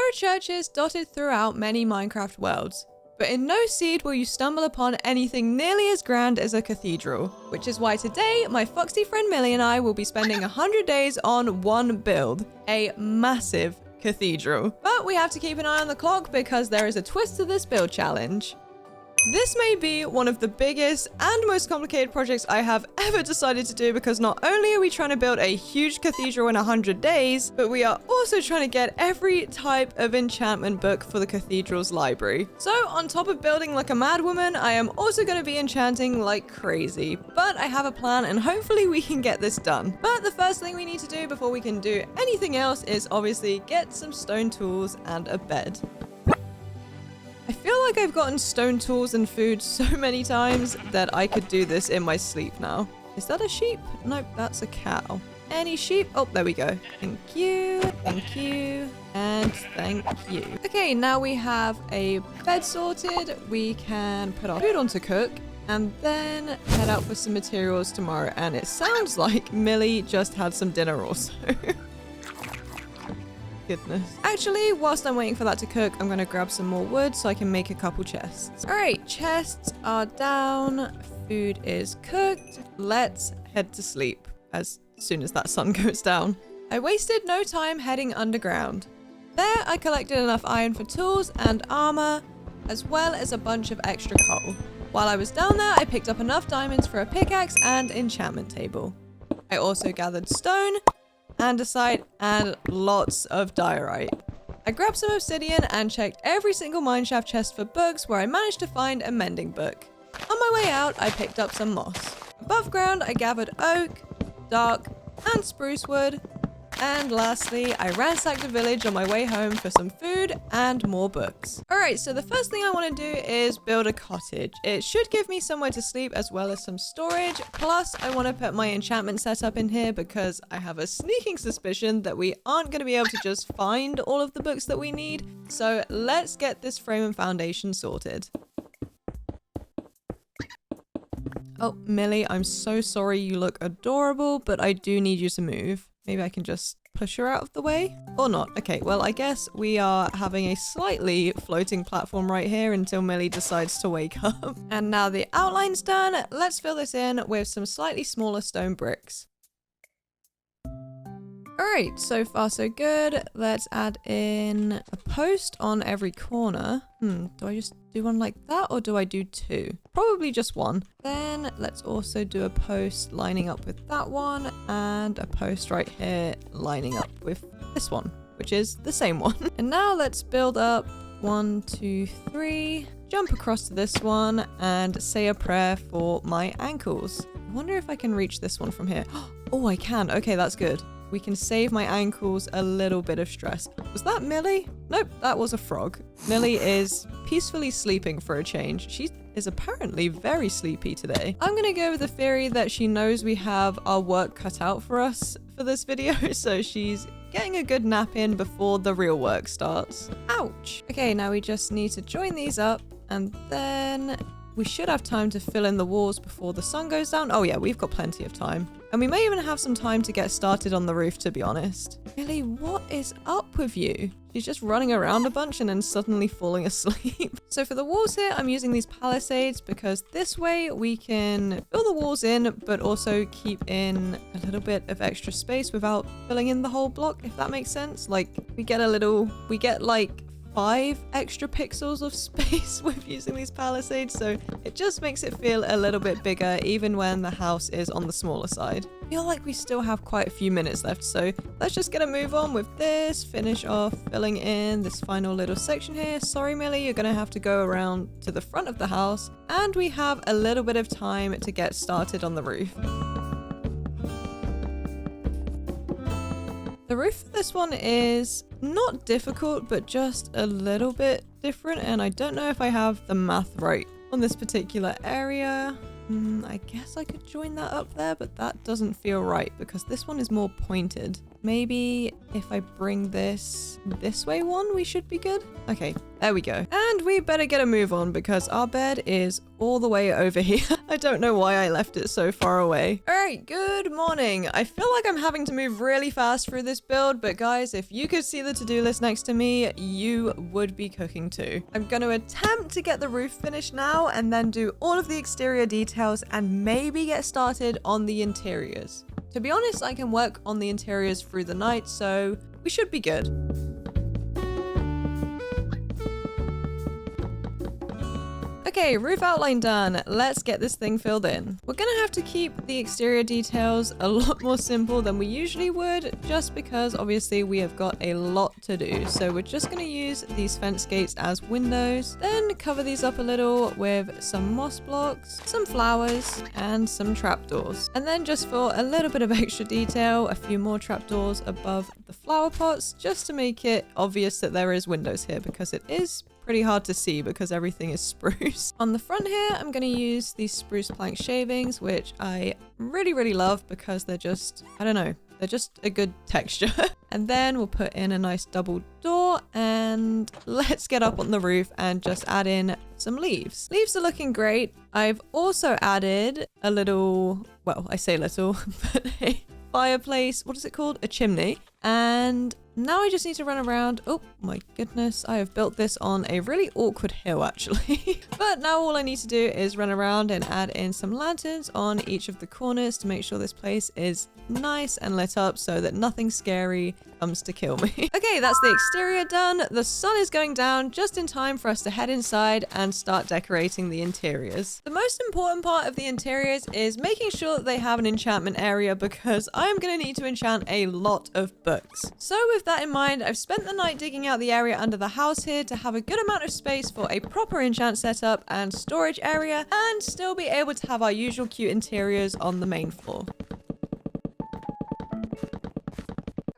are churches dotted throughout many Minecraft worlds, but in no seed will you stumble upon anything nearly as grand as a cathedral, which is why today my foxy friend Millie and I will be spending 100 days on one build, a massive cathedral. But we have to keep an eye on the clock because there is a twist to this build challenge. This may be one of the biggest and most complicated projects I have ever decided to do, because not only are we trying to build a huge cathedral in 100 days, but we are also trying to get every type of enchantment book for the cathedral's library. So on top of building like a madwoman, I am also going to be enchanting like crazy. But I have a plan and hopefully we can get this done. But the first thing we need to do before we can do anything else is obviously get some stone tools and a bed. I feel like I've gotten stone tools and food so many times that I could do this in my sleep now. Is that a sheep? Nope, that's a cow. Any sheep? Oh, there we go. Thank you, and thank you. Okay, now we have a bed sorted. We can put our food on to cook and then head out for some materials tomorrow. And it sounds like Millie just had some dinner also. Goodness. Actually, whilst I'm waiting for that to cook, I'm gonna grab some more wood so I can make a couple chests. All right, chests are down. Food is cooked. Let's head to sleep as soon as that sun goes down. I wasted no time heading underground. There, I collected enough iron for tools and armor, as well as a bunch of extra coal. While I was down there, I picked up enough diamonds for a pickaxe and enchantment table. I also gathered stone, andesite, and lots of diorite. I grabbed some obsidian and checked every single mineshaft chest for books, where I managed to find a mending book. On my way out, I picked up some moss. Above ground, I gathered oak, dark, and spruce wood. And lastly, I ransacked the village on my way home for some food and more books. Alright, so the first thing I want to do is build a cottage. It should give me somewhere to sleep as well as some storage. Plus, I want to put my enchantment setup in here because I have a sneaking suspicion that we aren't going to be able to just find all of the books that we need. So let's get this frame and foundation sorted. Oh, Millie, I'm so sorry, you look adorable, but I do need you to move. Maybe I can just push her out of the way? Or not. Okay, well, I guess we are having a slightly floating platform right here until Millie decides to wake up. And now the outline's done, let's fill this in with some slightly smaller stone bricks. Alright, so far so good. Let's add in a post on every corner. Do I just do one like that, or do I do two? Probably just one. Then let's also do a post lining up with that one, and a post right here lining up with this one, which is the same one. And now let's build up 1, 2, 3, jump across to this one, and say a prayer for my ankles. I wonder if I can reach this one from here. Oh, I can. Okay, that's good. We can save my ankles a little bit of stress. Was that Millie? Nope, that was a frog. Millie is peacefully sleeping for a change. She is apparently very sleepy today. I'm gonna go with the theory that she knows we have our work cut out for us for this video, so she's getting a good nap in before the real work starts. Ouch. Okay, now we just need to join these up, and then we should have time to fill in the walls before the sun goes down. Oh yeah, we've got plenty of time. And we may even have some time to get started on the roof, to be honest. Millie, what is up with you? She's just running around a bunch and then suddenly falling asleep. So for the walls here, I'm using these palisades because this way we can fill the walls in, but also keep in a little bit of extra space without filling in the whole block, if that makes sense. Like, we get like 5 extra pixels of space with using these palisades, so it just makes it feel a little bit bigger even when the house is on the smaller side. I feel like we still have quite a few minutes left, so let's just get a move on with this, finish off filling in this final little section here. Sorry Millie, you're gonna have to go around to the front of the house, and we have a little bit of time to get started on the roof. The roof for this one is not difficult, but just a little bit different, and I don't know if I have the math right on this particular area. I guess I could join that up there, but that doesn't feel right because this one is more pointed. maybe if I bring this way one, we should be good. Okay, there we go. And we better get a move on because our bed is all the way over here. I don't know why I left it so far away. All right, good morning. I feel like I'm having to move really fast through this build, but guys, if you could see the to-do list next to me, you would be cooking too. I'm going to attempt to get the roof finished now and then do all of the exterior details and maybe get started on the interiors. To be honest, I can work on the interiors through the night, so we should be good. Okay, roof outline done. Let's get this thing filled in. We're gonna have to keep the exterior details a lot more simple than we usually would, just because obviously we have got a lot to do. So we're just gonna use these fence gates as windows, then cover these up a little with some moss blocks, some flowers, and some trapdoors. And then just for a little bit of extra detail, a few more trapdoors above the flower pots, just to make it obvious that there is windows here, because it is pretty hard to see because everything is spruce. On the front here, I'm going to use these spruce plank shavings, which I really love because they're just, I don't know, they're just a good texture. And then we'll put in a nice double door and let's get up on the roof and just add in some leaves. Leaves are looking great. I've also added a little, well, I say little, but a fireplace, what is it called? A chimney. And now I just need to run around. Oh my goodness, I have built this on a really awkward hill actually. But now all I need to do is run around and add in some lanterns on each of the corners to make sure this place is nice and lit up so that nothing scary comes to kill me. Okay, that's the exterior done. The sun is going down just in time for us to head inside and start decorating the interiors. The most important part of the interiors is making sure that they have an enchantment area because I'm going to need to enchant a lot of books. So with that in mind, I've spent the night digging out the area under the house here to have a good amount of space for a proper enchant setup and storage area and still be able to have our usual cute interiors on the main floor.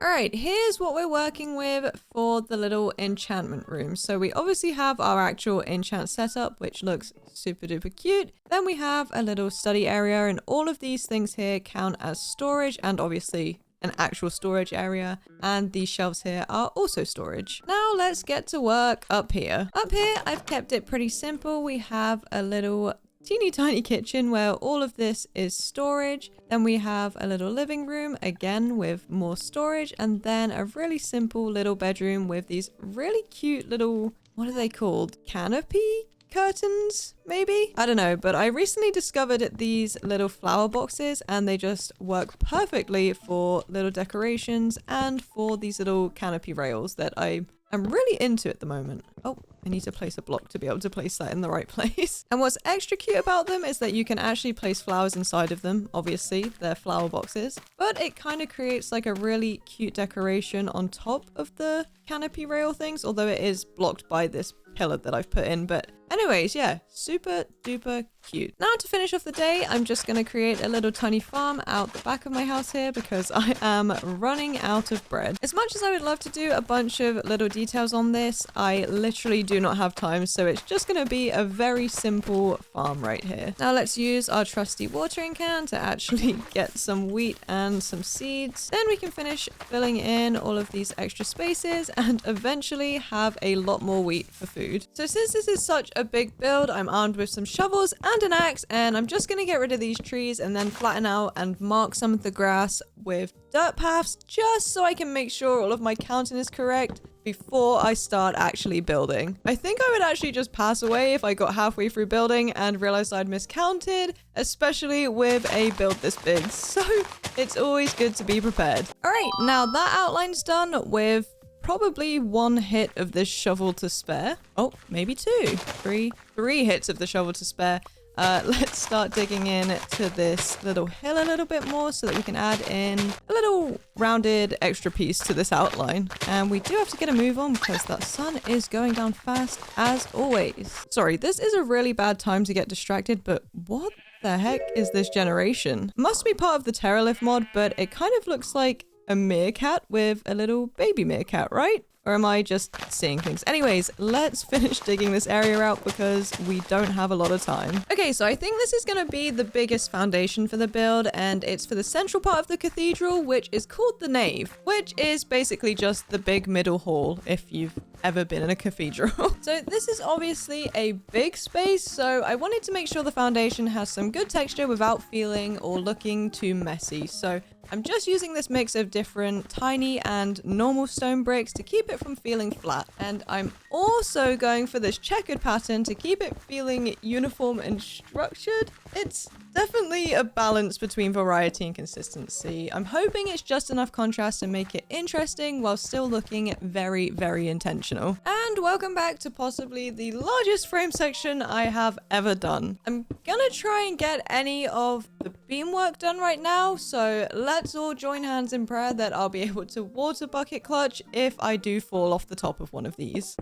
Alright, here's what we're working with for the little enchantment room. So we obviously have our actual enchant setup, which looks super duper cute. Then we have a little study area, and all of these things here count as storage and obviously an actual storage area. And these shelves here are also storage. Now let's get to work up here. Up here, I've kept it pretty simple. We have a little teeny tiny kitchen where all of this is storage. Then we have a little living room, again with more storage, and then a really simple little bedroom with these really cute little, what are they called? Canopy curtains, maybe? I don't know, but I recently discovered these little flower boxes and they just work perfectly for little decorations and for these little canopy rails that I'm really into at the moment. Oh, I need to place a block to be able to place that in the right place. And what's extra cute about them is that you can actually place flowers inside of them. Obviously, they're flower boxes, but it kind of creates like a really cute decoration on top of the canopy rail things, although it is blocked by this pillar that I've put in. But anyways, yeah, super duper cute. Now to finish off the day, I'm just going to create a little tiny farm out the back of my house here because I am running out of bread. As much as I would love to do a bunch of little details on this, I literally do not have time, so it's just going to be a very simple farm right here. Now let's use our trusty watering can to actually get some wheat and some seeds. Then we can finish filling in all of these extra spaces and eventually have a lot more wheat for food. So since this is such a big build, I'm armed with some shovels and an axe, and I'm just going to get rid of these trees and then flatten out and mark some of the grass with dirt paths just so I can make sure all of my counting is correct before I start actually building. I think I would actually just pass away if I got halfway through building and realized I'd miscounted, especially with a build this big. So it's always good to be prepared. All right, now that outline's done with probably one hit of this shovel to spare. Oh, maybe two. Three hits of the shovel to spare. Let's start digging in to this little hill a little bit more so that we can add in a little rounded extra piece to this outline. And we do have to get a move on because that sun is going down fast as always. Sorry, this is a really bad time to get distracted, but what the heck is this generation? Must be part of the Terralift mod, but it kind of looks like a meerkat with a little baby meerkat, right? Or am I just seeing things? Anyways, let's finish digging this area out because we don't have a lot of time. Okay, so I think this is going to be the biggest foundation for the build, and it's for the central part of the cathedral, which is called the nave, which is basically just the big middle hall if you've ever been in a cathedral. So this is obviously a big space, so I wanted to make sure the foundation has some good texture without feeling or looking too messy. So I'm just using this mix of different tiny and normal stone bricks to keep it from feeling flat. And I'm also going for this checkered pattern to keep it feeling uniform and structured. It's definitely a balance between variety and consistency. I'm hoping it's just enough contrast to make it interesting while still looking very, very intentional. And welcome back to possibly the largest frame section I have ever done. I'm gonna try and get any of the beamwork done right now, so let's all join hands in prayer that I'll be able to water bucket clutch if I do fall off the top of one of these.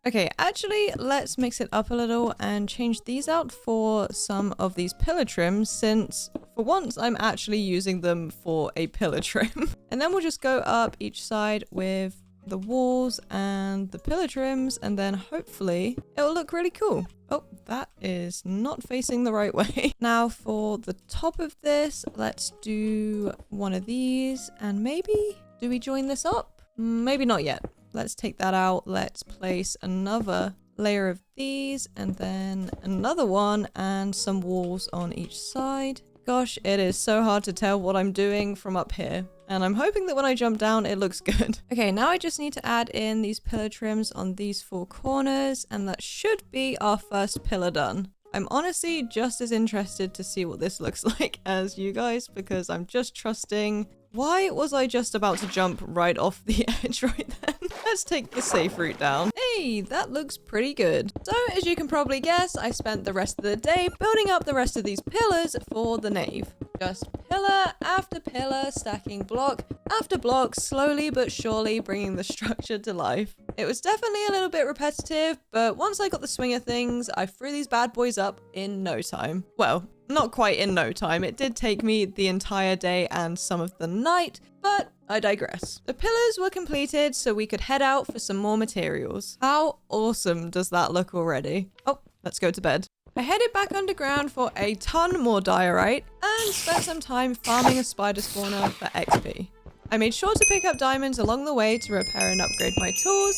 Okay, actually, let's mix it up a little and change these out for some of these pillar trims, since for once I'm actually using them for a pillar trim. And then we'll just go up each side with the walls and the pillar trims, and then hopefully it'll look really cool. Oh, that is not facing the right way. Now for the top of this, let's do one of these, and maybe, do we join this up? Maybe not yet. Let's take that out. Let's place another layer of these and then another one and some walls on each side. Gosh, it is so hard to tell what I'm doing from up here. And I'm hoping that when I jump down, it looks good. Okay, now I just need to add in these pillar trims on these four corners, and that should be our first pillar done. I'm honestly just as interested to see what this looks like as you guys, because I'm just trusting. Why was I just about to jump right off the edge right then? Let's take the safe route down. Hey, that looks pretty good. So as you can probably guess, I spent the rest of the day building up the rest of these pillars for the nave. Just pillar after pillar, stacking block after block, slowly but surely bringing the structure to life. It was definitely a little bit repetitive, but once I got the swing of things, I threw these bad boys up in no time. Well, not quite in no time. It did take me the entire day and some of the night, but I digress. The pillars were completed so we could head out for some more materials. How awesome does that look already? Oh, let's go to bed. I headed back underground for a ton more diorite and spent some time farming a spider spawner for XP. I made sure to pick up diamonds along the way to repair and upgrade my tools,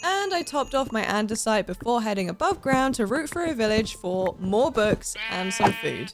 and I topped off my andesite before heading above ground to root through a village for more books and some food.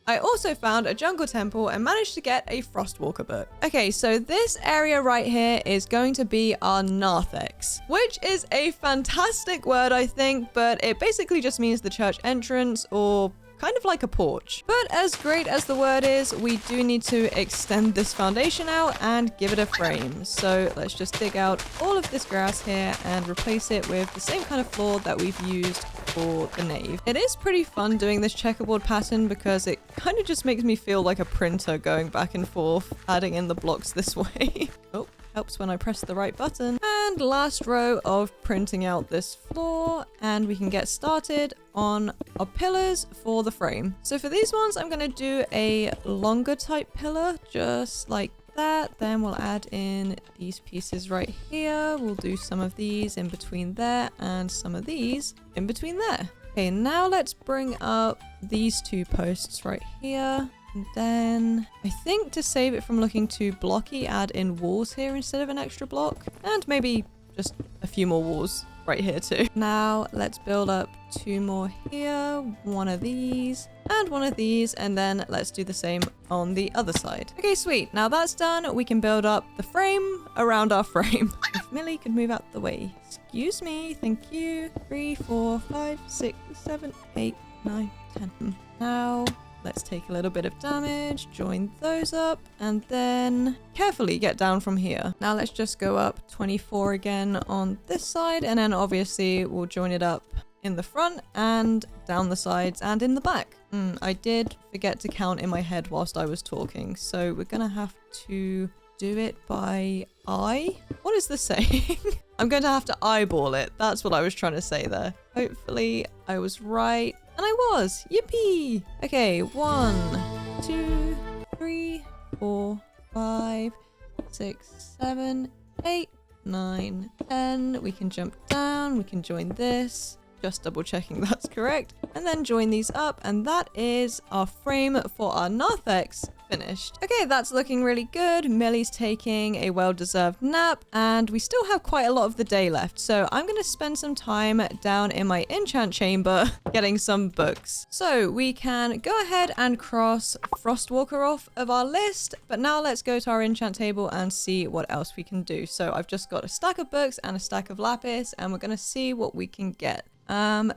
I also found a jungle temple and managed to get a Frostwalker book. Okay, so this area right here is going to be our narthex, which is a fantastic word, I think, but it basically just means the church entrance, or kind of like a porch. But as great as the word is, we do need to extend this foundation out and give it a frame. So let's just dig out all of this grass here and replace it with the same kind of floor that we've used for the nave. It is pretty fun doing this checkerboard pattern because it kind of just makes me feel like a printer going back and forth, adding in the blocks this way. Oh, helps when I press the right button. And last row of printing out this floor, and we can get started on our pillars for the frame. So for these ones, I'm going to do a longer type pillar, just like that. Then we'll add in these pieces right here. We'll do some of these in between there and some of these in between there. Okay, now let's bring up these two posts right here. And then I think to save it from looking too blocky, add in walls here instead of an extra block, and maybe just a few more walls right here too. Now let's build up two more here, one of these and one of these, and then let's do the same on the other side. Okay, sweet. Now that's done, we can build up the frame around our frame. If Millie could move out the way. Excuse me, thank you. 3, 4, 5, 6, 7, 8, 9, 10. Now let's take a little bit of damage, join those up, and then carefully get down from here. Now let's just go up 24 again on this side, and then obviously we'll join it up in the front and down the sides and in the back. I did forget to count in my head whilst I was talking, so we're gonna have to do it by eye? What is this saying? I'm going to have to eyeball it. That's what I was trying to say there. Hopefully I was right. And I was. Yippee! Okay, 1, 2, 3, 4, 5, 6, 7, 8, 9, 10. We can jump down, we can join this. Just double checking that's correct. And then join these up, and that is our frame for our narthex finished. Okay, that's looking really good. Millie's taking a well-deserved nap, and we still have quite a lot of the day left. So I'm going to spend some time down in my enchant chamber getting some books. So we can go ahead and cross Frostwalker off of our list, but now let's go to our enchant table and see what else we can do. So I've just got a stack of books and a stack of lapis, and we're going to see what we can get.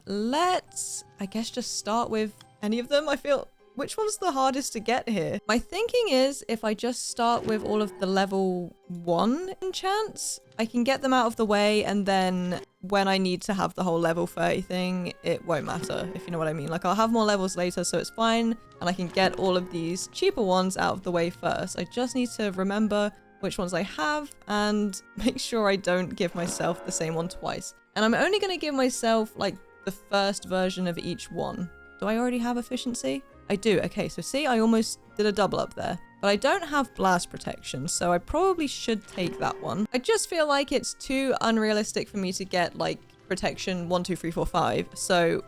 Let's, I guess, just start with any of them. I feel, which one's the hardest to get here? My thinking is if I just start with all of the level 1 enchants, I can get them out of the way, and then when I need to have the whole level 30 thing, it won't matter, if you know what I mean. Like, I'll have more levels later, so it's fine, and I can get all of these cheaper ones out of the way first. I just need to remember which ones I have and make sure I don't give myself the same one twice. And I'm only going to give myself like the first version of each one. Do I already have efficiency? I do. Okay, so see, I almost did a double up there. But I don't have blast protection, so I probably should take that one. I just feel like it's too unrealistic for me to get like protection 1, 2, 3, 4, 5. So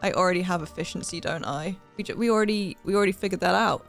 I already have efficiency, don't I? We already figured that out.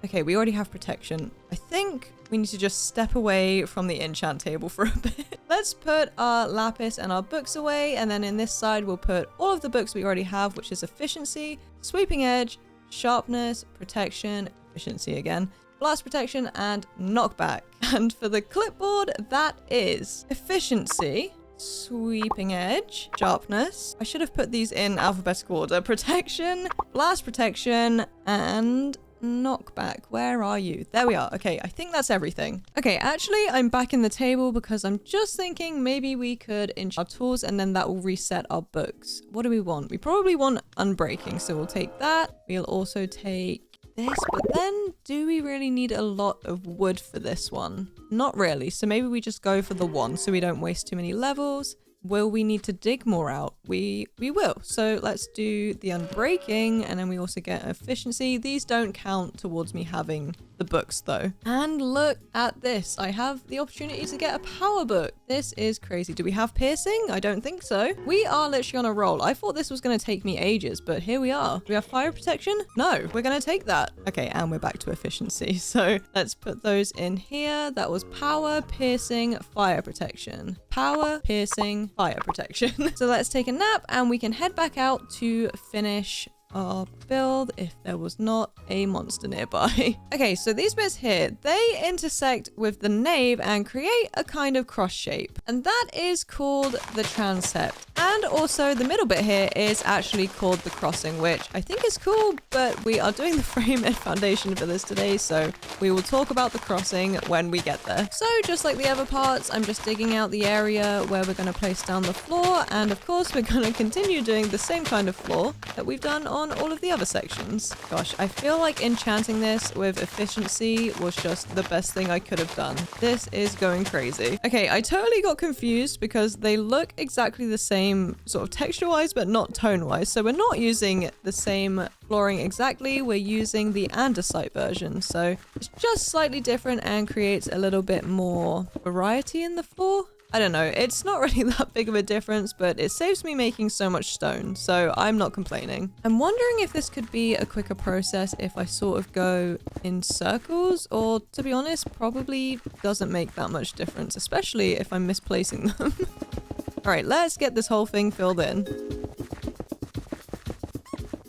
Okay, we already have protection. I think we need to just step away from the enchant table for a bit. Let's put our lapis and our books away, and then in this side we'll put all of the books we already have, which is efficiency, sweeping edge, sharpness, protection, efficiency again, blast protection, and knockback. And for the clipboard, that is efficiency, sweeping edge, sharpness. I should have put these in alphabetical order. Protection, blast protection, and knockback. Where are you? There we are. Okay, I think that's everything. Okay, actually, I'm back in the table because I'm just thinking maybe we could enchant our tools and then that will reset our books. What do we want? We probably want unbreaking, so we'll take that. We'll also take this, but then do we really need a lot of wood for this one? Not really, so maybe we just go for the 1 so we don't waste too many levels. Will we need to dig more out? We will. So let's do the unbreaking, and then we also get efficiency. These don't count towards me having the books though. And look at this. I have the opportunity to get a power book. This is crazy. Do we have piercing? I don't think so. We are literally on a roll. I thought this was going to take me ages, but here we are. Do we have fire protection? No, we're going to take that. Okay, and we're back to efficiency. So let's put those in here. That was power, piercing, fire protection. Power, piercing, fire protection. So let's take a nap and we can head back out to finish our build if there was not a monster nearby. Okay, so these bits here, they intersect with the nave and create a kind of cross shape, and that is called the transept. And also the middle bit here is actually called the crossing, which I think is cool, but we are doing the frame and foundation for this today, so we will talk about the crossing when we get there. So just like the other parts, I'm just digging out the area where we're going to place down the floor, and of course we're going to continue doing the same kind of floor that we've done on all of the other sections. Gosh, I feel like enchanting this with efficiency was just the best thing I could have done. This is going crazy. Okay, I totally got confused because they look exactly the same sort of texture-wise, but not tone-wise. So we're not using the same flooring exactly. We're using the andesite version. So it's just slightly different and creates a little bit more variety in the floor. I don't know, it's not really that big of a difference, but it saves me making so much stone, so I'm not complaining. I'm wondering if this could be a quicker process if I sort of go in circles, or to be honest, probably doesn't make that much difference, especially if I'm misplacing them. All right, let's get this whole thing filled in.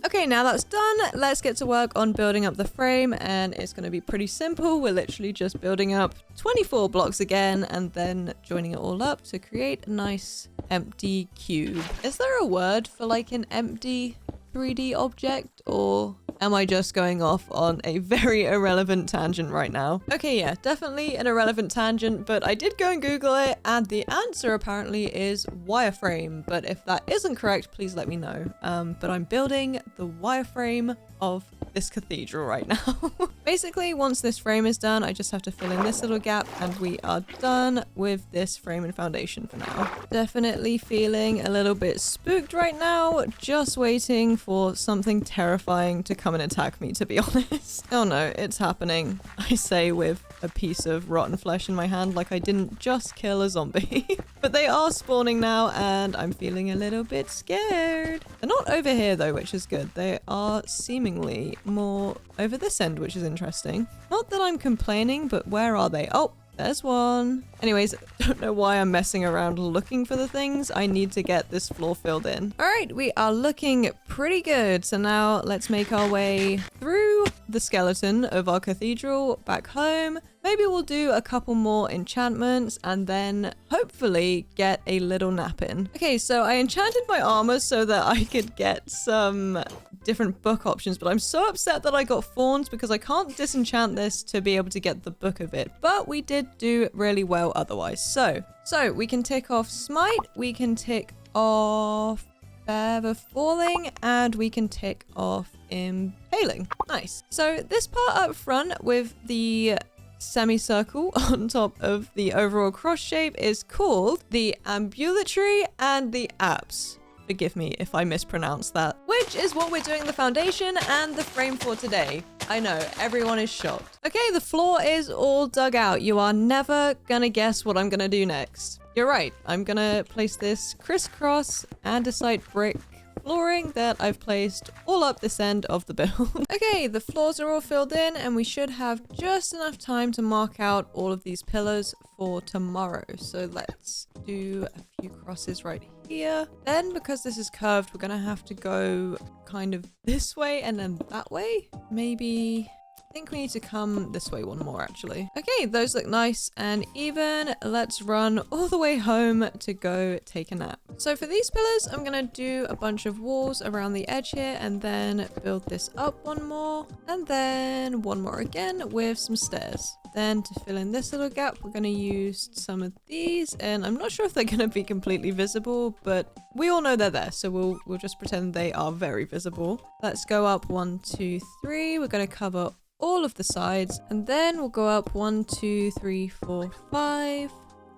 Okay, now that's done, let's get to work on building up the frame, and it's going to be pretty simple. We're literally just building up 24 blocks again and then joining it all up to create a nice empty cube. Is there a word for like an empty 3D object, or am I just going off on a very irrelevant tangent right now? Okay, yeah, definitely an irrelevant tangent, but I did go and Google it, and the answer apparently is wireframe. But if that isn't correct, please let me know. But I'm building the wireframe of this cathedral right now. Basically, once this frame is done, I just have to fill in this little gap, and we are done with this frame and foundation for now. Definitely feeling a little bit spooked right now, just waiting for something terrifying to come come and attack me, to be honest. Oh no, it's happening. I say with a piece of rotten flesh in my hand like I didn't just kill a zombie. But they are spawning now and I'm feeling a little bit scared. They're not over here though, which is good. They are seemingly more over this end, which is interesting. Not that I'm complaining, but where are they? Oh, there's one. Anyways, don't know why I'm messing around looking for the things. I need to get this floor filled in. All right, we are looking pretty good. So now let's make our way through the skeleton of our cathedral back home. Maybe we'll do a couple more enchantments and then hopefully get a little nap in. Okay, so I enchanted my armor so that I could get some different book options, but I'm so upset that I got thorns because I can't disenchant this to be able to get the book of it. But we did do really well otherwise. So we can tick off smite, we can tick off feather falling, and we can tick off impaling. Nice. So this part up front with the semicircle on top of the overall cross shape is called the ambulatory and the apse. Forgive me if I mispronounce that. Which is what we're doing the foundation and the frame for today. I know, everyone is shocked. Okay, the floor is all dug out. You are never gonna guess what I'm gonna do next. You're right, I'm gonna place this crisscross andesite brick flooring that I've placed all up this end of the build. Okay, the floors are all filled in and we should have just enough time to mark out all of these pillars for tomorrow. So let's do a few crosses right here. Then because this is curved, we're gonna have to go kind of this way and then that way. Maybe I think we need to come this way one more actually. Okay, those look nice and even. Let's run all the way home to go take a nap. So for these pillars, I'm gonna do a bunch of walls around the edge here and then build this up one more and then one more again with some stairs. Then to fill in this little gap, we're going to use some of these, and I'm not sure if they're going to be completely visible, but we all know they're there, so we'll just pretend they are very visible. Let's go up 1, 2, 3. We're going to cover all of the sides, and then we'll go up 1, 2, 3, 4, 5.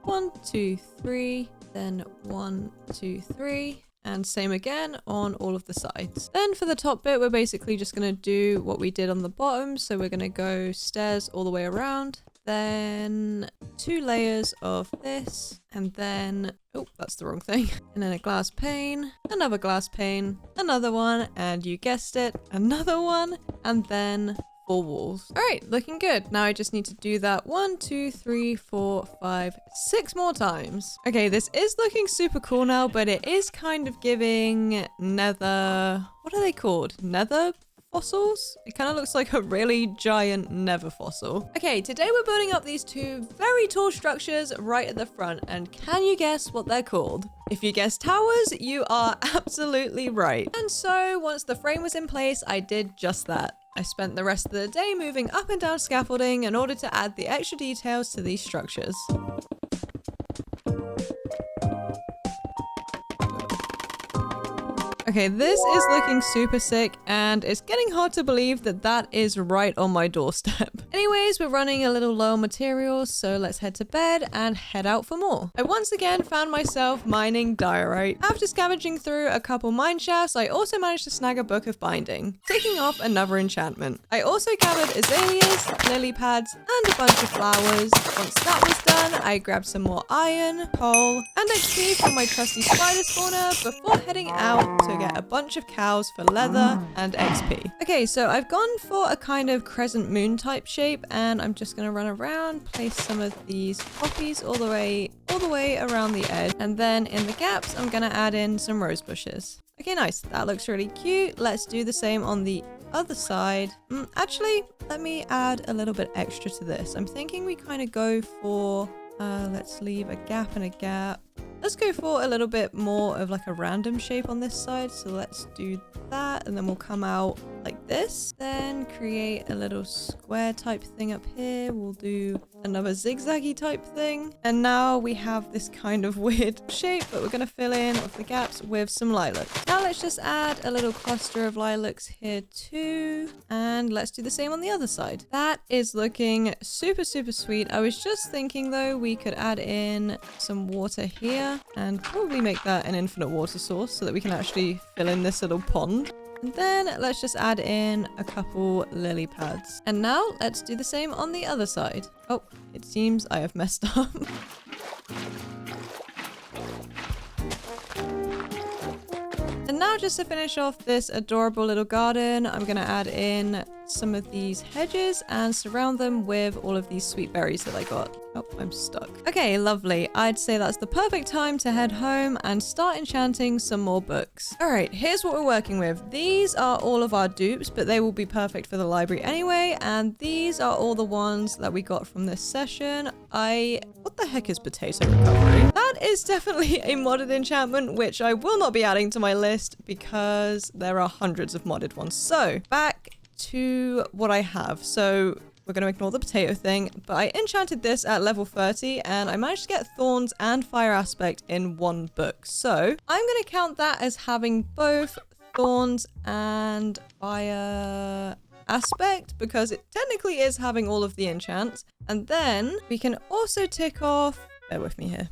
1, 2, 3. Then 1, 2, 3. And same again on all of the sides. Then for the top bit, we're basically just going to do what we did on the bottom. So we're going to go stairs all the way around. Then 2 layers of this. And then, oh, that's the wrong thing. And then a glass pane, another glass pane, another one. And you guessed it, another one. And then 4 walls. All right, looking good. Now I just need to do that 1, 2, 3, 4, 5, 6 more times. Okay, this is looking super cool now, but it is kind of giving nether, what are they called? Nether fossils? It kind of looks like a really giant nether fossil. Okay, today we're building up these 2 very tall structures right at the front, and can you guess what they're called? If you guessed towers, you are absolutely right. And so once the frame was in place, I did just that. I spent the rest of the day moving up and down scaffolding in order to add the extra details to these structures. Okay, this is looking super sick and it's getting hard to believe that that is right on my doorstep. Anyways, we're running a little low on materials, so let's head to bed and head out for more. I once again found myself mining diorite. After scavenging through a couple mine shafts, I also managed to snag a book of binding, ticking off another enchantment. I also gathered azaleas, lily pads, and a bunch of flowers. Once that was done, I grabbed some more iron, coal, and XP from my trusty spider spawner before heading out to get a bunch of cows for leather and XP. Okay, so I've gone for a kind of crescent moon type shape, and I'm just gonna run around, place some of these poppies all the way around the edge, and then in the gaps I'm gonna add in some rose bushes. Okay, nice. That looks really cute. Let's do the same on the other side. Actually, let me add a little bit extra to this. I'm thinking we kind of go for let's leave a gap and a gap. Let's go for a little bit more of like a random shape on this side. So let's do that, and then we'll come out like this. Then create a little square type thing up here. We'll do another zigzaggy type thing. And now we have this kind of weird shape, but we're going to fill in of the gaps with some lilacs. Now let's just add a little cluster of lilacs here too. And let's do the same on the other side. That is looking super, super sweet. I was just thinking though, we could add in some water here and probably make that an infinite water source so that we can actually fill in this little pond. And then let's just add in a couple lily pads. And now let's do the same on the other side. Oh, it seems I have messed up. And now just to finish off this adorable little garden, I'm going to add in some of these hedges and surround them with all of these sweet berries that I got. Oh, I'm stuck. Okay, lovely. I'd say that's the perfect time to head home and start enchanting some more books. All right, here's what we're working with. These are all of our dupes, but they will be perfect for the library anyway. And these are all the ones that we got from this session. What the heck is potato recovery? That is definitely a modded enchantment, which I will not be adding to my list because there are hundreds of modded ones. So back to what I have. So we're going to ignore the potato thing, but I enchanted this at level 30 and I managed to get thorns and fire aspect in one book. So I'm going to count that as having both thorns and fire aspect because it technically is having all of the enchants. And then we can also tick off, bear with me here,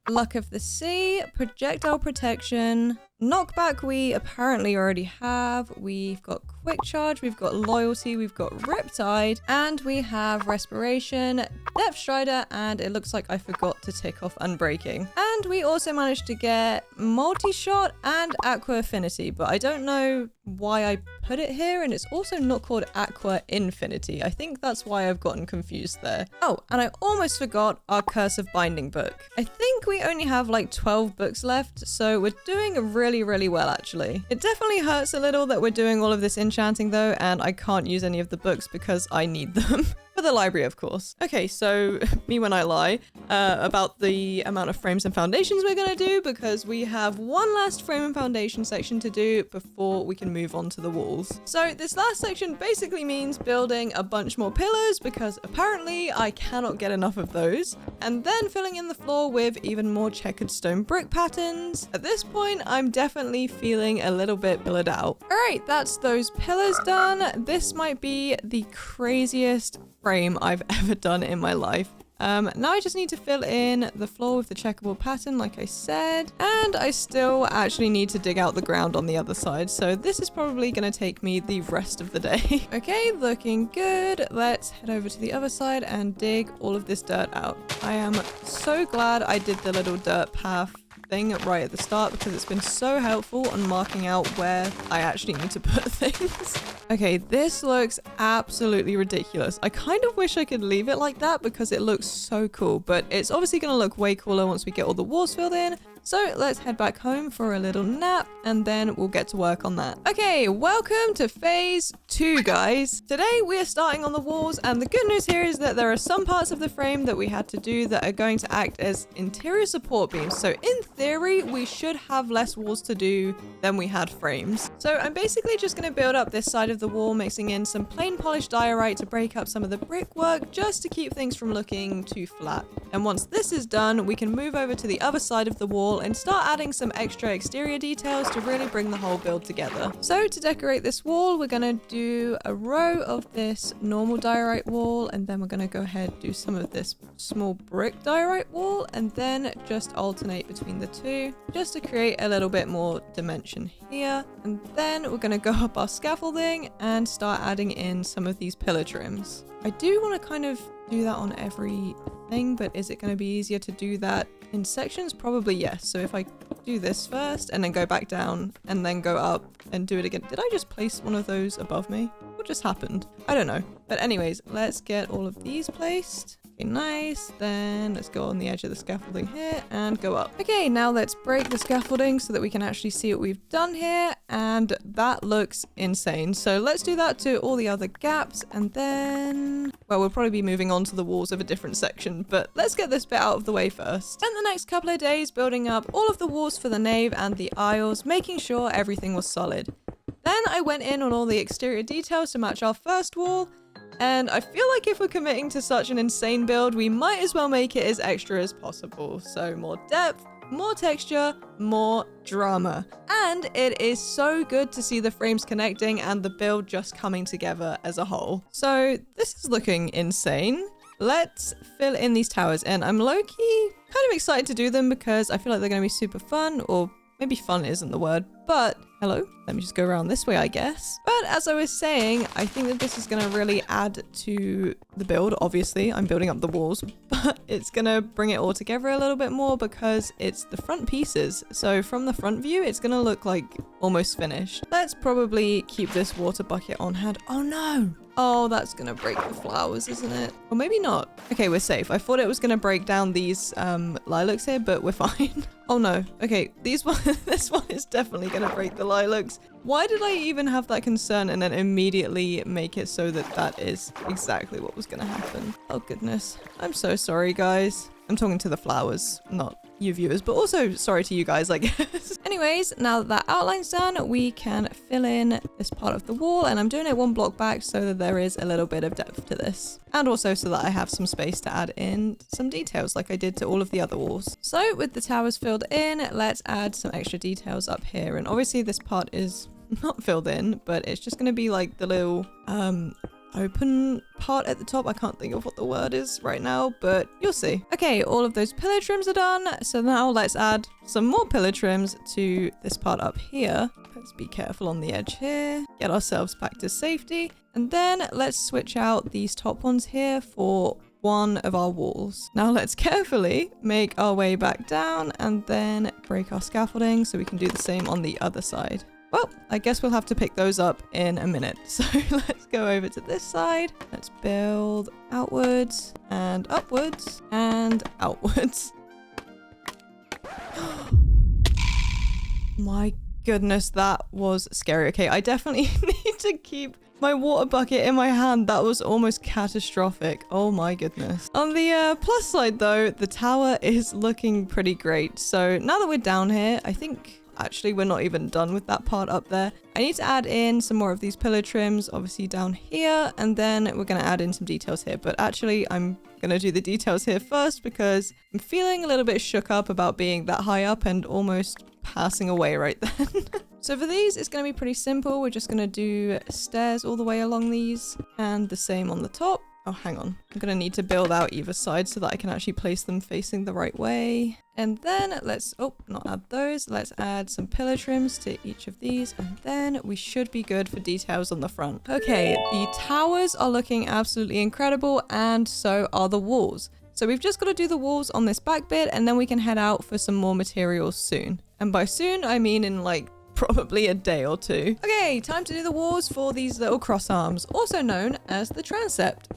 Luck of the Sea, projectile protection, knockback we apparently already have. We've got quick charge, we've got loyalty, we've got riptide, and we have respiration, depth strider, and it looks like I forgot to tick off unbreaking. And we also managed to get multi-shot and aqua affinity, but I don't know why I put it here, and it's also not called aqua infinity. I think that's why I've gotten confused there. Oh, and I almost forgot our curse of binding book. I think we only have like 12 books left, so we're doing really well actually. It definitely hurts a little that we're doing all of this enchanting though, and I can't use any of the books because I need them. For the library, of course. Okay, so me when I lie about the amount of frames and foundations we're gonna do, because we have one last frame and foundation section to do before we can move on to the walls. So this last section basically means building a bunch more pillars because apparently I cannot get enough of those, and then filling in the floor with even more checkered stone brick patterns. At this point, I'm definitely feeling a little bit pillared out. All right, that's those pillars done. This might be the craziest frame I've ever done in my life. Now I just need to fill in the floor with the checkable pattern like I said, and I still actually need to dig out the ground on the other side, so this is probably going to take me the rest of the day. Okay, looking good. Let's head over to the other side and dig all of this dirt out. I am so glad I did the little dirt path thing right at the start because it's been so helpful on marking out where I actually need to put things. Okay, this looks absolutely ridiculous. I kind of wish I could leave it like that because it looks so cool, but it's obviously going to look way cooler once we get all the walls filled in. So let's head back home for a little nap and then we'll get to work on that. Okay, welcome to phase 2, guys. Today we are starting on the walls, and the good news here is that there are some parts of the frame that we had to do that are going to act as interior support beams. So in theory, we should have less walls to do than we had frames. So I'm basically just going to build up this side of the wall, mixing in some plain polished diorite to break up some of the brickwork just to keep things from looking too flat. And once this is done, we can move over to the other side of the wall and start adding some extra exterior details to really bring the whole build together. So to decorate this wall, we're going to do a row of this normal diorite wall, and then we're going to go ahead and do some of this small brick diorite wall, and then just alternate between the two just to create a little bit more dimension here. And then we're going to go up our scaffolding and start adding in some of these pillar trims. I do want to kind of do that on every thing, but is it going to be easier to do that in sections? Probably yes. So if I do this first and then go back down and then go up and do it again. Did I just place one of those above me? What just happened? I don't know. But anyways, let's get all of these placed. Okay, nice. Then let's go on the edge of the scaffolding here and go up. Okay, now let's break the scaffolding so that we can actually see what we've done here. And that looks insane. So let's do that to all the other gaps. And then, well, we'll probably be moving on to the walls of a different section, but let's get this bit out of the way first. Spent the next couple of days building up all of the walls for the nave and the aisles, making sure everything was solid. Then I went in on all the exterior details to match our first wall. And I feel like if we're committing to such an insane build, we might as well make it as extra as possible. So more depth, more texture, more drama. And it is so good to see the frames connecting and the build just coming together as a whole. So this is looking insane. Let's fill in these towers, and I'm low-key kind of excited to do them because I feel like they're going to be super fun, or maybe fun isn't the word, but Hello? Let me just go around this way, I guess. But as I was saying, I think that this is going to really add to the build. Obviously, I'm building up the walls, but it's going to bring it all together a little bit more because it's the front pieces. So from the front view, it's going to look like almost finished. Let's probably keep this water bucket on hand. Oh no! Oh, that's going to break the flowers, isn't it? Or maybe not. Okay, we're safe. I thought it was going to break down these lilacs here, but we're fine. Oh no. Okay, this one is definitely going to break the lilacs. Why did I even have that concern and then immediately make it so that that is exactly what was going to happen? Oh goodness. I'm so sorry, guys. I'm talking to the flowers, not you viewers, but also sorry to you guys, I guess. Anyways, now that that outline's done, we can fill in this part of the wall, and I'm doing it 1 block back so that there is a little bit of depth to this. And also so that I have some space to add in some details like I did to all of the other walls. So with the towers filled in, let's add some extra details up here. And obviously this part is not filled in, but it's just going to be like the little open part at the top. I can't think of what the word is right now, but you'll see. Okay, all of those pillar trims are done. So now let's add some more pillar trims to this part up here. Let's be careful on the edge here. Get ourselves back to safety. And then let's switch out these top ones here for one of our walls. Now let's carefully make our way back down and then break our scaffolding so we can do the same on the other side. Well, I guess we'll have to pick those up in a minute. So let's go over to this side. Let's build outwards and upwards and outwards. My goodness, that was scary. Okay, I definitely need to keep my water bucket in my hand. That was almost catastrophic. Oh my goodness. On the plus side though, the tower is looking pretty great. So now that we're down here, I think actually we're not even done with that part up there. I need to add in some more of these pillar trims, obviously down here, and then we're going to add in some details here. But actually I'm going to do the details here first because I'm feeling a little bit shook up about being that high up and almost passing away right then. So for these, it's going to be pretty simple. We're just going to do stairs all the way along these and the same on the top. Oh, hang on. I'm going to need to build out either side so that I can actually place them facing the right way. And then let's, oh, not add those. Let's add some pillar trims to each of these. And then we should be good for details on the front. Okay, the towers are looking absolutely incredible, and so are the walls. So we've just got to do the walls on this back bit, and then we can head out for some more materials soon. And by soon, I mean in like probably a day or two. Okay, time to do the walls for these little cross arms, also known as the transept.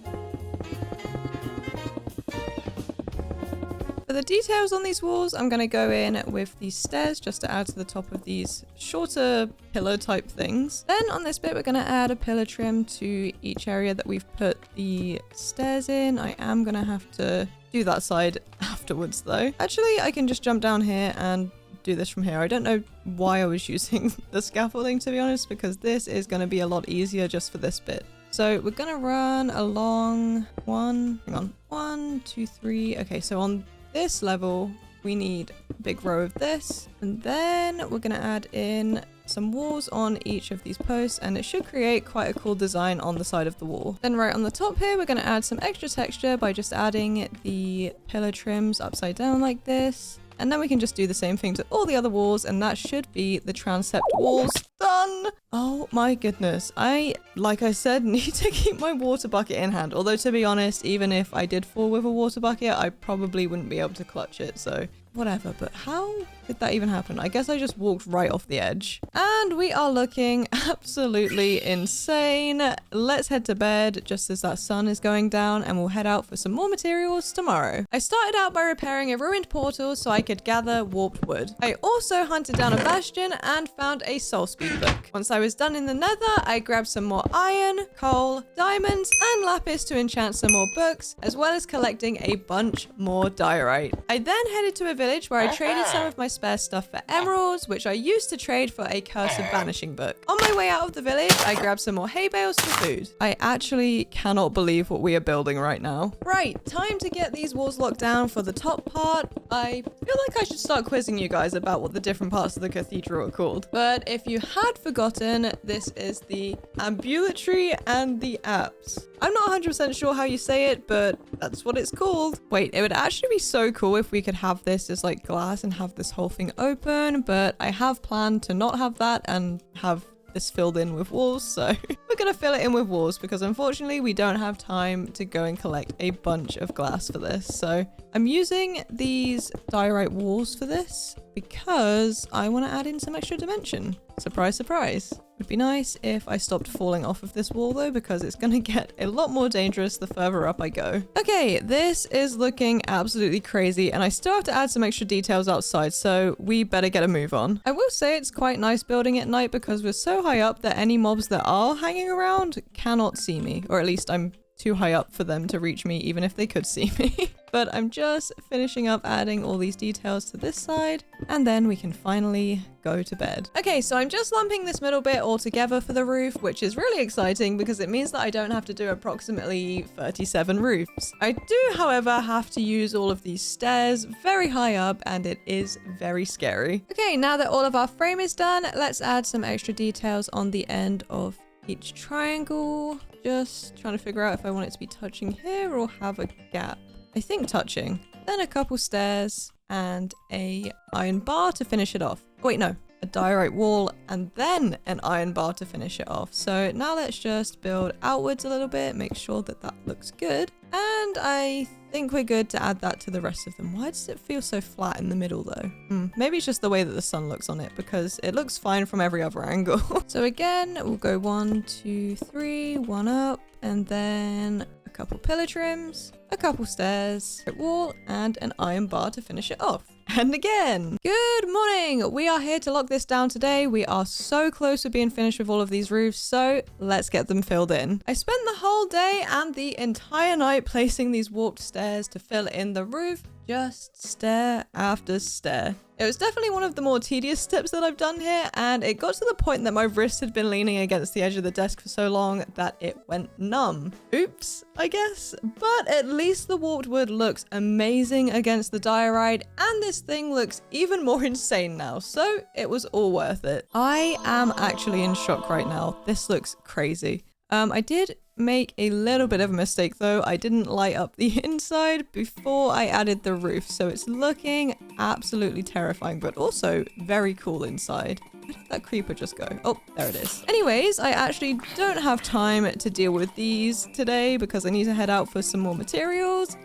For the details on these walls, I'm going to go in with these stairs just to add to the top of these shorter pillar type things. Then on this bit, we're going to add a pillar trim to each area that we've put the stairs in. I am going to have to do that side afterwards though. Actually, I can just jump down here and do this from here. I don't know why I was using the scaffolding, to be honest, because this is going to be a lot easier just for this bit. So we're going to run along hang on, 1, 2, 3. Okay, so on this level, we need a big row of this, and then we're going to add in some walls on each of these posts, and it should create quite a cool design on the side of the wall. Then right on the top here, we're going to add some extra texture by just adding the pillar trims upside down like this. And then we can just do the same thing to all the other walls, and that should be the transept walls done. Oh my goodness. Like I said, need to keep my water bucket in hand. Although to be honest, even if I did fall with a water bucket, I probably wouldn't be able to clutch it. So whatever, but how did that even happen? I guess I just walked right off the edge. And we are looking absolutely insane. Let's head to bed just as that sun is going down, and we'll head out for some more materials tomorrow. I started out by repairing a ruined portal so I could gather warped wood. I also hunted down a bastion and found a soul speed book. Once I was done in the nether, I grabbed some more iron, coal, diamonds, and lapis to enchant some more books, as well as collecting a bunch more diorite. I then headed to a village where I traded some of my spare stuff for emeralds, which I used to trade for a Curse of Vanishing book. On my way out of the village, I grabbed some more hay bales for food. I actually cannot believe what we are building right now. Right, time to get these walls locked down for the top part. I feel like I should start quizzing you guys about what the different parts of the cathedral are called. But if you had forgotten, this is the ambulatory and the apse. I'm not 100% sure how you say it, but that's what it's called. Wait, it would actually be so cool if we could have this as like glass and have this whole thing open, but I have planned to not have that and have this filled in with walls, so we're gonna fill it in with walls because unfortunately we don't have time to go and collect a bunch of glass for this. So I'm using these diorite walls for this because I want to add in some extra dimension. Surprise, surprise. Would be nice if I stopped falling off of this wall though, because it's gonna get a lot more dangerous the further up I go. Okay, this is looking absolutely crazy and I still have to add some extra details outside, so we better get a move on. I will say it's quite nice building at night because we're so high up that any mobs that are hanging around cannot see me, or at least I'm too high up for them to reach me even if they could see me. But I'm just finishing up adding all these details to this side and then we can finally go to bed. Okay, so I'm just lumping this middle bit all together for the roof, which is really exciting because it means that I don't have to do approximately 37 roofs. I do, however, have to use all of these stairs very high up and it is very scary. Okay, now that all of our frame is done, let's add some extra details on the end of each triangle. Just trying to figure out if I want it to be touching here or have a gap. I think touching. Then a couple stairs and a iron bar to finish it off. Oh, wait, no. A diorite wall and then an iron bar to finish it off. So now let's just build outwards a little bit, make sure that that looks good. And I think we're good to add that to the rest of them. Why does it feel so flat in the middle though? Maybe it's just the way that the sun looks on it because it looks fine from every other angle. So again, we'll go 1, 2, 3, one up, and then a couple pillar trims, a couple stairs, a wall, and an iron bar to finish it off. And again, good morning. We are here to lock this down today. We are so close to being finished with all of these roofs, so let's get them filled in. I spent the whole day and the entire night placing these warped stairs to fill in the roof. Just stair after stair. It was definitely one of the more tedious steps that I've done here, and it got to the point that my wrist had been leaning against the edge of the desk for so long that it went numb. Oops, I guess. But at least the warped wood looks amazing against the diorite, and this thing looks even more insane now, so it was all worth it. I am actually in shock right now. This looks crazy. I did make a little bit of a mistake though. I didn't light up the inside before I added the roof, so it's looking absolutely terrifying, but also very cool inside. Where did that creeper just go? Oh, there it is. Anyways, I actually don't have time to deal with these today because I need to head out for some more materials.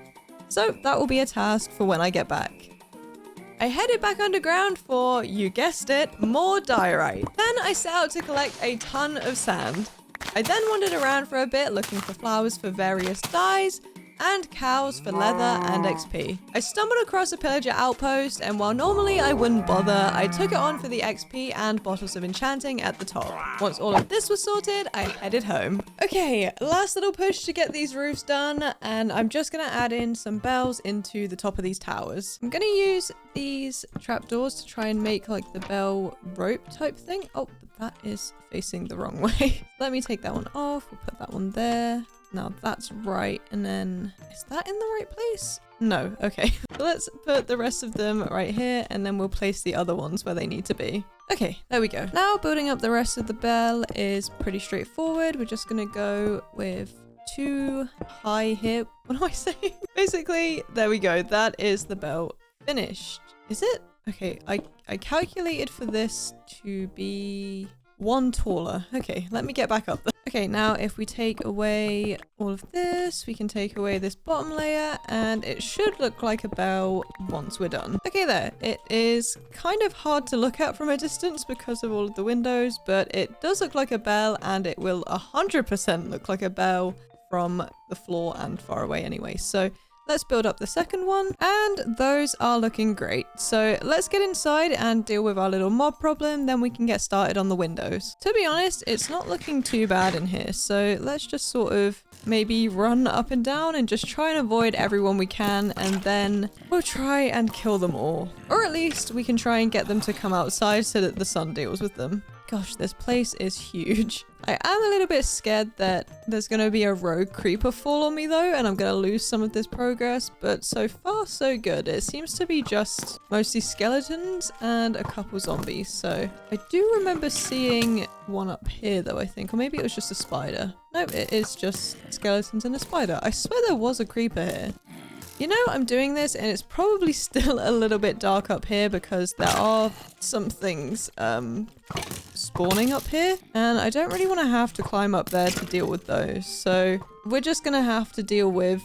So that will be a task for when I get back. I headed back underground for, you guessed it, more diorite. Then I set out to collect a ton of sand. I then wandered around for a bit looking for flowers for various dyes and cows for leather and XP. I stumbled across a pillager outpost, and while normally I wouldn't bother, I took it on for the XP and bottles of Enchanting at the top. Once all of this was sorted, I headed home. Okay, last little push to get these roofs done, and I'm just gonna add in some bells into the top of these towers. I'm gonna use these trapdoors to try and make like the bell rope type thing. Oh, that is facing the wrong way. Let me take that one off. We'll put that one there. Now that's right. And then is that in the right place? No. Okay. So let's put the rest of them right here and then we'll place the other ones where they need to be. Okay, there we go. Now building up the rest of the bell is pretty straightforward. We're just going to go with 2 high here. What am I saying? Basically, there we go. That is the bell finished. Is it? Okay, I calculated for this to be 1 taller. Okay, let me get back up there. Okay, now if we take away all of this, we can take away this bottom layer and it should look like a bell once we're done. Okay, there. It is kind of hard to look at from a distance because of all of the windows, but it does look like a bell and it will 100% look like a bell from the floor and far away anyway. So let's build up the second one, and those are looking great. So let's get inside and deal with our little mob problem, then we can get started on the windows. To be honest, it's not looking too bad in here, so let's just sort of maybe run up and down and just try and avoid everyone we can, and then we'll try and kill them all. Or at least we can try and get them to come outside so that the sun deals with them. Gosh, this place is huge. I am a little bit scared that there's going to be a rogue creeper fall on me though, and I'm going to lose some of this progress, but so far so good. It seems to be just mostly skeletons and a couple zombies. So I do remember seeing one up here though, I think, or maybe it was just a spider. Nope, it is just skeletons and a spider. I swear there was a creeper here. You know, I'm doing this and it's probably still a little bit dark up here because there are some things spawning up here, and I don't really want to have to climb up there to deal with those. So we're just gonna have to deal with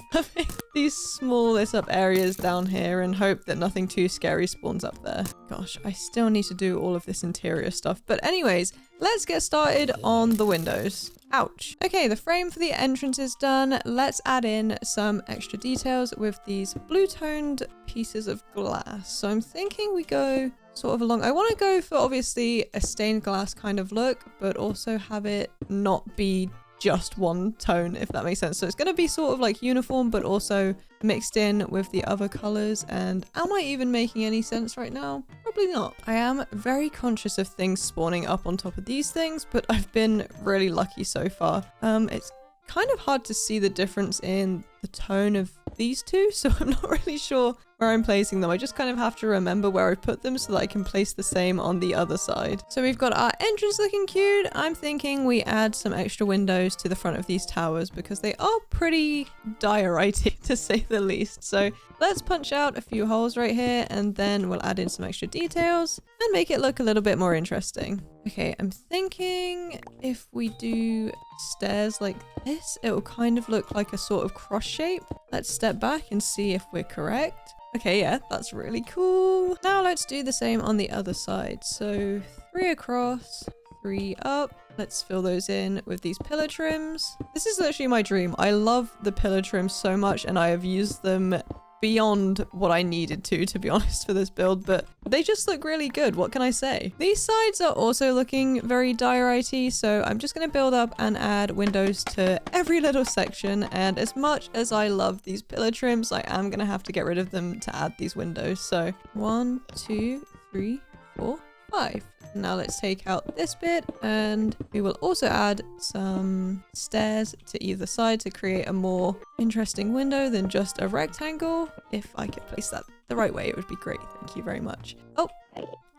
these small lit up areas down here and hope that nothing too scary spawns up there. Gosh, I still need to do all of this interior stuff. But anyways, let's get started on the windows. Ouch. Okay, the frame for the entrance is done. Let's add in some extra details with these blue toned pieces of glass. So I'm thinking we go sort of along. I want to go for obviously a stained glass kind of look, but also have it not be just one tone, if that makes sense. So it's going to be sort of like uniform, but also mixed in with the other colors. And am I even making any sense right now? Probably not. I am very conscious of things spawning up on top of these things, but I've been really lucky so far. It's kind of hard to see the difference in the tone of these two, so I'm not really sure where I'm placing them. I just kind of have to remember where I put them so that I can place the same on the other side. So we've got our entrance looking cute. I'm thinking we add some extra windows to the front of these towers because they are pretty diorite to say the least. So let's punch out a few holes right here, and then we'll add in some extra details and make it look a little bit more interesting. Okay, I'm thinking if we do stairs like this, it will kind of look like a sort of cross shape. Let's step back and see if we're correct. Okay, yeah, that's really cool. Now let's do the same on the other side. So 3 across, 3 up. Let's fill those in with these pillar trims. This is literally my dream. I love the pillar trims so much, and I have used them beyond what I needed to be honest, for this build, but they just look really good. What can I say? These sides are also looking very diorite-y, so I'm just going to build up and add windows to every little section. And as much as I love these pillar trims, I am going to have to get rid of them to add these windows. So 1, 2, 3, 4, 5. Now let's take out this bit, and we will also add some stairs to either side to create a more interesting window than just a rectangle. If I could place that the right way, it would be great. Thank you very much. Oh,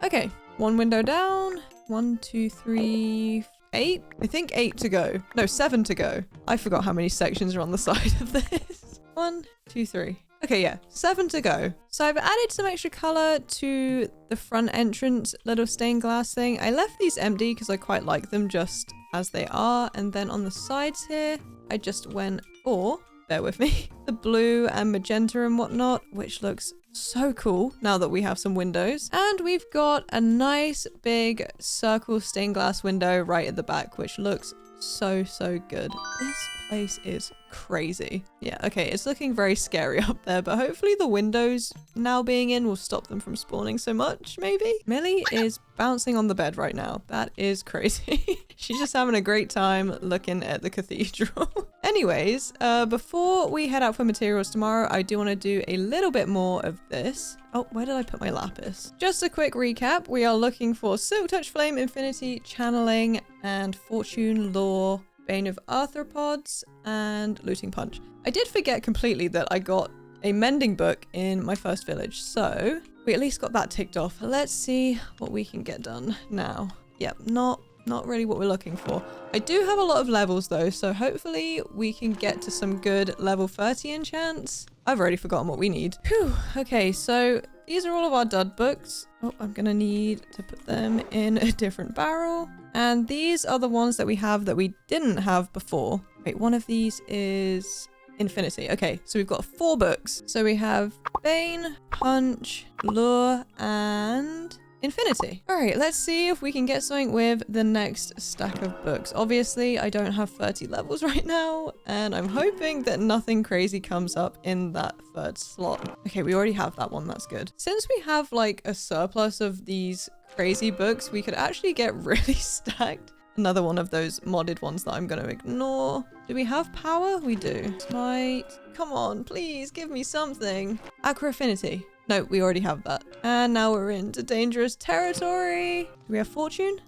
okay. 1 window down. 1, 2, 3, 8. I think 8 to go. No, 7 to go. I forgot how many sections are on the side of this. 1, 2, 3. Okay, yeah, 7 to go. So I've added some extra color to the front entrance little stained glass thing. I left these empty because I quite like them just as they are. And then on the sides here, I just went for, bear with me, the blue and magenta and whatnot, which looks so cool now that we have some windows. And we've got a nice big circle stained glass window right at the back, which looks so good. This place is crazy. Yeah, okay, it's looking very scary up there, but hopefully the windows now being in will stop them from spawning so much, maybe? Millie is bouncing on the bed right now. That is crazy. She's just having a great time looking at the cathedral. Anyways, before we head out for materials tomorrow, I do want to do a little bit more of this. Oh, where did I put my lapis? Just a quick recap. We are looking for Silk Touch Flame, Infinity, Channeling, and Fortune, Lore, Bane of Arthropods, and Looting Punch. I did forget completely that I got a mending book in my first village, so we at least got that ticked off. Let's see what we can get done now. Yep, not really what we're looking for. I do have a lot of levels though, so hopefully we can get to some good level 30 enchants. I've already forgotten what we need. Whew. Okay, so these are all of our dud books. Oh, I'm gonna need to put them in a different barrel. And these are the ones that we have that we didn't have before. Wait, one of these is Infinity. Okay, so we've got 4 books. So we have Bane, Punch, Lure, and Infinity. All right, let's see if we can get something with the next stack of books. Obviously, I don't have 30 levels right now, and I'm hoping that nothing crazy comes up in that 3rd slot. Okay, we already have that one. That's good. Since we have like a surplus of these crazy books, we could actually get really stacked. Another one of those modded ones that I'm going to ignore. Do we have power? We do. Smite. Come on, please give me something. Aqua Affinity. No, we already have that. And now we're into dangerous territory. Do we have fortune?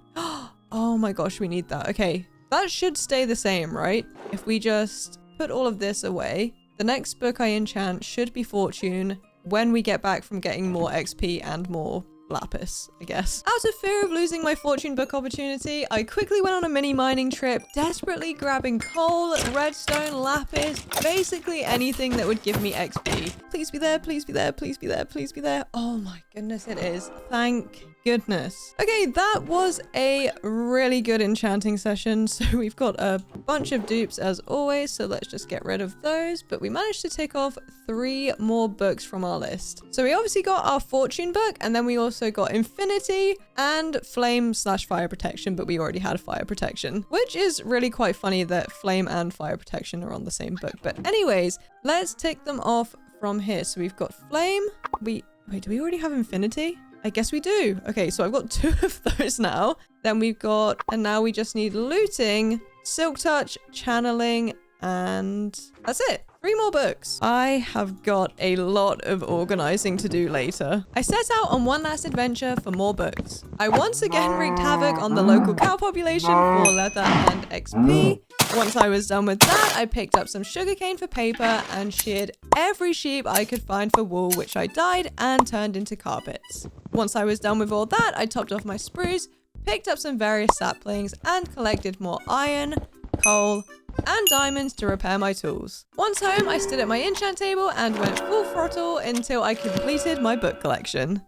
Oh my gosh, we need that. Okay, that should stay the same, right? If we just put all of this away, the next book I enchant should be Fortune when we get back from getting more XP and more lapis, I guess. Out of fear of losing my fortune book opportunity, I quickly went on a mini mining trip, desperately grabbing coal, redstone, lapis, basically anything that would give me XP. Please be there, please be there, please be there, please be there. Oh my goodness, it is. Thank goodness. Okay, that was a really good enchanting session. So we've got a bunch of dupes as always, so let's just get rid of those. But we managed to take off 3 more books from our list. So we obviously got our fortune book, and then we also got infinity and flame/fire protection, but we already had fire protection, which is really quite funny that flame and fire protection are on the same book. But anyways, let's take them off from here. So we've got flame. Wait, do we already have infinity? I guess we do. Okay, so I've got 2 of those now. Then we've got, and now we just need looting, silk touch, channeling, and that's it. 3 more books. I have got a lot of organizing to do later. I set out on one last adventure for more books. I once again wreaked havoc on the local cow population for leather and XP. Once I was done with that, I picked up some sugarcane for paper and sheared every sheep I could find for wool, which I dyed and turned into carpets. Once I was done with all that, I topped off my spruce, picked up some various saplings, and collected more iron, coal, and diamonds to repair my tools. Once home, I stood at my enchant table and went full throttle until I completed my book collection.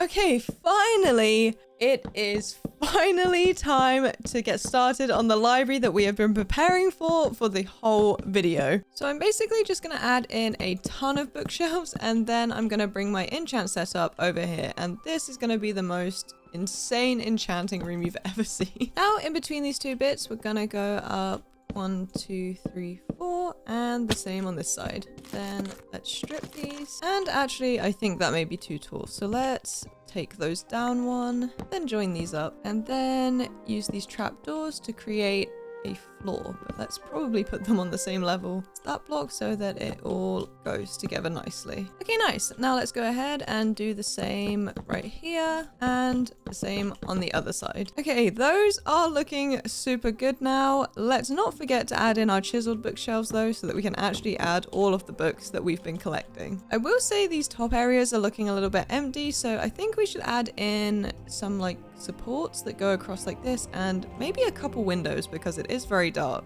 Okay, finally, it is finally time to get started on the library that we have been preparing for the whole video. So I'm basically just going to add in a ton of bookshelves, and then I'm going to bring my enchant setup over here. And this is going to be the most insane enchanting room you've ever seen. Now, in between these 2 bits, we're going to go up 1, 2, 3, 4, and the same on this side. Then let's strip these. And actually, I think that may be too tall. So let's take those down 1, then join these up, and then use these trapdoors to create a floor. But let's probably put them on the same level as that block so that it all goes together nicely. Okay, nice. Now let's go ahead and do the same right here and the same on the other side. Okay, those are looking super good now. Let's not forget to add in our chiseled bookshelves though, so that we can actually add all of the books that we've been collecting. I will say these top areas are looking a little bit empty, so I think we should add in some like supports that go across like this, and maybe a couple windows because it is very dark.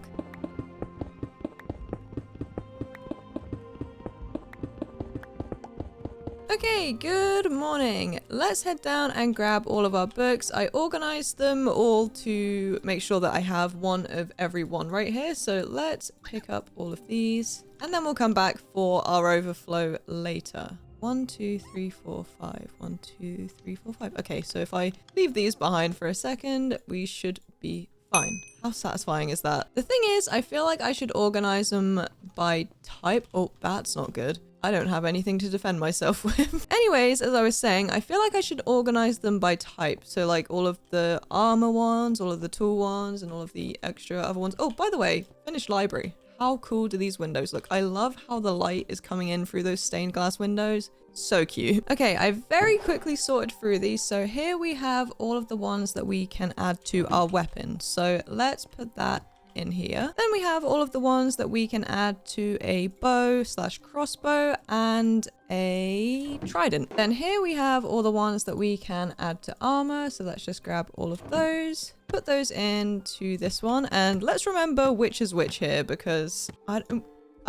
Okay, good morning. Let's head down and grab all of our books. I organized them all to make sure that I have one of every one right here. So let's pick up all of these, and then we'll come back for our overflow later. 1, 2, 3, 4, 5. 1, 2, 3, 4, 5. Okay, so if I leave these behind for a second, we should be fine. How satisfying is that? The thing is, I feel like I should organize them by type. Oh, that's not good. I don't have anything to defend myself with. Anyways, as I was saying, I feel like I should organize them by type. So like all of the armor ones, all of the tool ones, and all of the extra other ones. Oh, by the way, finished library. How cool do these windows look? I love how the light is coming in through those stained glass windows. So cute. Okay, I very quickly sorted through these. So here we have all of the ones that we can add to our weapon. So let's put that in here. Then we have all of the ones that we can add to a bow/crossbow and a trident. Then here we have all the ones that we can add to armor. So let's just grab all of those, put those into this one, and let's remember which is which here because I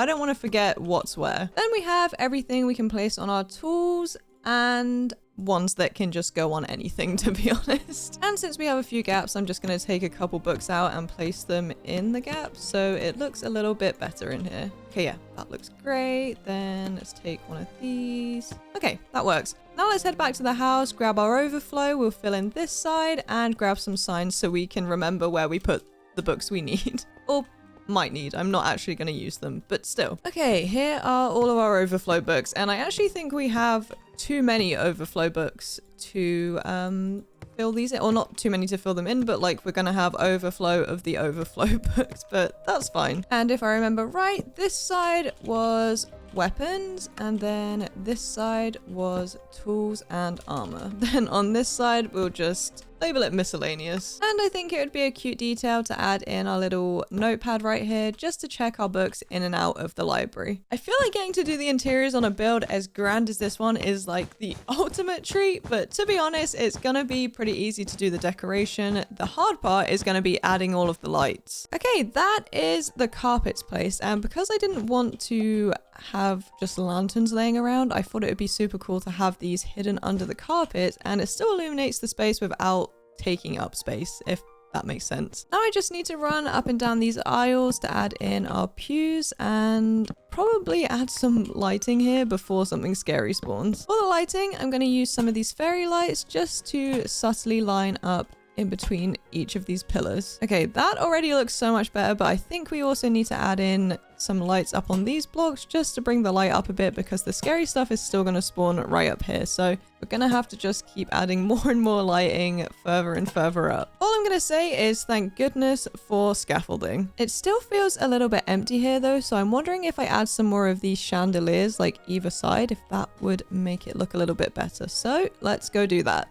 don't want to forget what's where. Then we have everything we can place on our tools and ones that can just go on anything, to be honest. And since we have a few gaps, I'm just going to take a couple books out and place them in the gaps so it looks a little bit better in here. Okay, yeah, that looks great. Then let's take one of these. Okay, that works. Now let's head back to the house, grab our overflow. We'll fill in this side and grab some signs so we can remember where we put the books we need. Or might need. I'm not actually going to use them, but still. Okay, here are all of our overflow books, and I actually think we have too many overflow books to fill these in, or not too many to fill them in, but like we're gonna have overflow of the overflow books, but that's fine. And if I remember right, this side was weapons, and then this side was tools and armor. Then on this side we'll just label it miscellaneous. And I think it would be a cute detail to add in our little notepad right here just to check our books in and out of the library. I feel like getting to do the interiors on a build as grand as this one is like the ultimate treat, but to be honest, it's gonna be pretty easy to do the decoration. The hard part is gonna be adding all of the lights. Okay, that is the carpets placed, and because I didn't want to have just lanterns laying around, I thought it would be super cool to have these hidden under the carpet, and it still illuminates the space without taking up space, if that makes sense. Now I just need to run up and down these aisles to add in our pews and probably add some lighting here before something scary spawns. For the lighting, I'm going to use some of these fairy lights just to subtly line up in between each of these pillars. Okay, that already looks so much better, but I think we also need to add in some lights up on these blocks just to bring the light up a bit, because the scary stuff is still going to spawn right up here. So we're going to have to just keep adding more and more lighting further and further up. All I'm going to say is thank goodness for scaffolding. It still feels a little bit empty here though, so I'm wondering if I add some more of these chandeliers like either side, if that would make it look a little bit better. So let's go do that.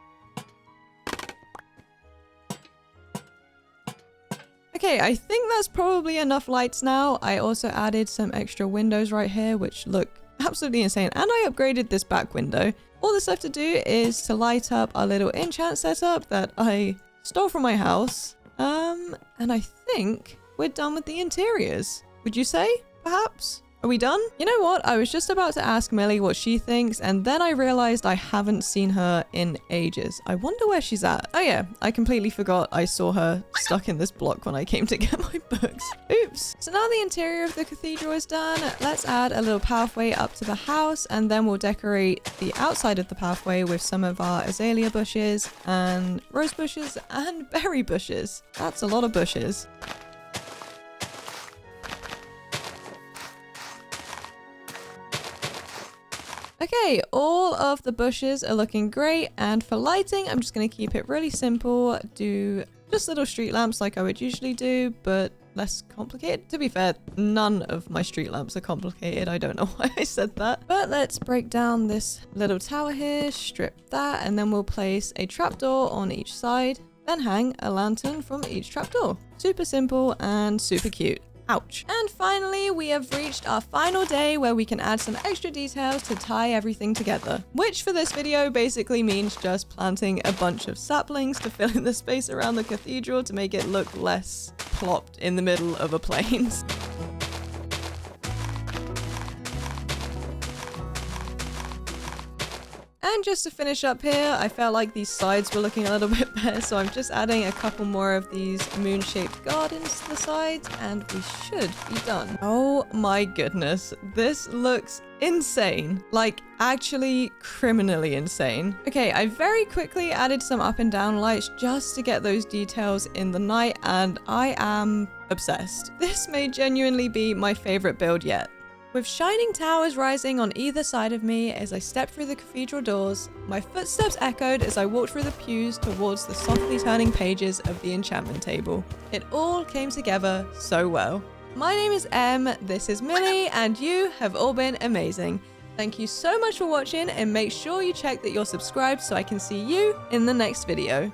Okay, I think that's probably enough lights now. I also added some extra windows right here, which look absolutely insane. And I upgraded this back window. All that's left to do is to light up our little enchant setup that I stole from my house. And I think we're done with the interiors. Would you say, perhaps? Are we done? You know what? I was just about to ask Millie what she thinks, and then I realized I haven't seen her in ages. I wonder where she's at. Oh yeah, I completely forgot I saw her stuck in this block when I came to get my books. Oops. So now the interior of the cathedral is done. Let's add a little pathway up to the house, and then we'll decorate the outside of the pathway with some of our azalea bushes and rose bushes and berry bushes. That's a lot of bushes. Okay, all of the bushes are looking great, and for lighting, I'm just going to keep it really simple, do just little street lamps like I would usually do, but less complicated. To be fair, none of my street lamps are complicated. I don't know why I said that. But let's break down this little tower here, strip that, and then we'll place a trapdoor on each side, then hang a lantern from each trapdoor. Super simple and super cute. Ouch. And finally, we have reached our final day where we can add some extra details to tie everything together. Which for this video basically means just planting a bunch of saplings to fill in the space around the cathedral to make it look less plopped in the middle of a plains. And just to finish up here, I felt like these sides were looking a little bit better, so I'm just adding a couple more of these moon-shaped gardens to the sides, and we should be done. Oh my goodness, this looks insane. Like, actually criminally insane. Okay, I very quickly added some up and down lights just to get those details in the night, and I am obsessed. This may genuinely be my favorite build yet. With shining towers rising on either side of me as I stepped through the cathedral doors, my footsteps echoed as I walked through the pews towards the softly turning pages of the enchantment table. It all came together so well. My name is Em, this is Millie, and you have all been amazing. Thank you so much for watching, and make sure you check that you're subscribed so I can see you in the next video.